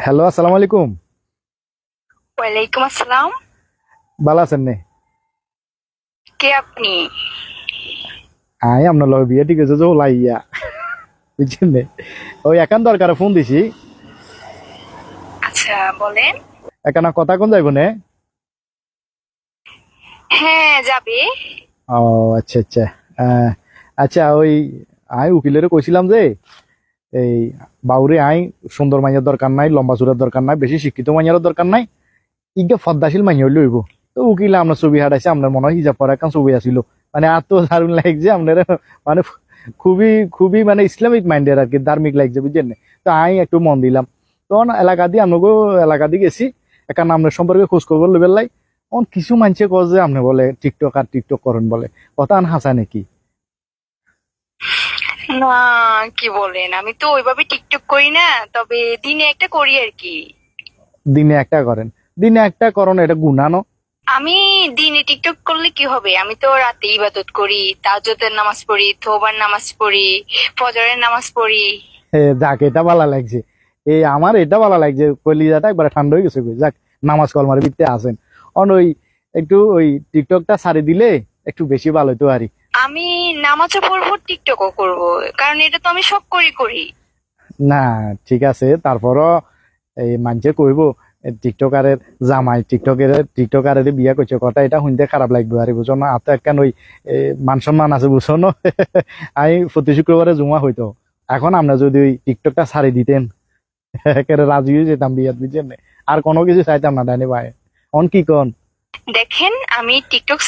Hello, আসসালামু আলাইকুম। ওয়ালাইকুম আসসালাম। ভালো আছেন নে? কে আপনি? আই আপনার লগে বিয়ে ঠিক আছে যে লাইয়া, বুঝছেন নে? ওই একান দরকারে ফোন দিছি। আচ্ছা, বলেন। একানা কথা কোন যাইব নে? হ্যাঁ, যাবে। ও আচ্ছা আচ্ছা। আহ, আচ্ছা ওই আই উকিলের কইছিলাম যে এই বাউরে আই সুন্দর মাইয়ার দরকার নাই, লম্বা চুরের দরকার নাই, বেশি শিক্ষিত মাইয়ার দরকার নাই, ইগে ফদ্দাশীল মাইয়া হইলে হইব। তো উকিলে আপনার ছবি হারাইছে, আপনার মনে হয় হিজাব পরা একখান ছবি আছিল, মানে আর তো দারুণ লাগছে আপনার, মানে খুবই খুবই মানে ইসলামিক মাইন্ডের আর কি, ধার্মিক লাগছে, বুঝছেন না? তো আমি একটু মন দিলাম, তখন এলাকা দিয়ে আপনাকে এলাকা দিয়ে গেছি একটা নামের সম্পর্কে খোঁজ খবর লেবেল লাই। অন কিছু মানছে কয় যে আপনি বলে টিকটক আর টিকটক করেন বলে, কথা আন হাসা নাকি? না, কি বলেন, আমি তো ওইভাবে টিকটক করি না, তবে দিনে একটা করি আর কি। দিনে একটা করেন? দিনে একটা করণ এটা গুনানো? আমি দিনে টিকটক করলে কি হবে? আমি তো রাতে ইবাদত করি, তাহাজ্জুদের নামাজ পড়ি, তওবার নামাজ পড়ি, ফজরের নামাজ পড়ি। যাক, এটা ভালো লাগছে। এই আমার এটা ভালো লাগছে, কলিজাটা একবারে ঠান্ডা হয়ে গেছে কই। যাক, নামাজ কলমার ভিত্তে আছেন। অন ওই একটু ওই টিকটকটা ছাড়ি দিলে একটু বেশি ভালো হতো আরকি। আমি নামাজও পড়বো, টিকটকও করব, কারণ এটা তো আমি সব করি। না, ঠিক আছে, তারপরও এই মানছে কইব টিকটকারের জামাই টিকটকারের বিয়া করছে, কথা এটা শুনতে খারাপ লাগবে আর বুঝো না, আর তো একখান ওই মান সম্মান আছে বুঝছো না। আমি প্রতি শুক্রবারে জমা হইতো। এখন আমরা যদি ওই টিকটকটা ছাড়ি দিতেন, একেবারে রাজি হয়ে যেতাম বিয়াত, বুঝছেন না? আর কোনো কিছু চাইতাম না, ডাইনি ভাই। অন কি কন? দেখেন, আমি টিকটক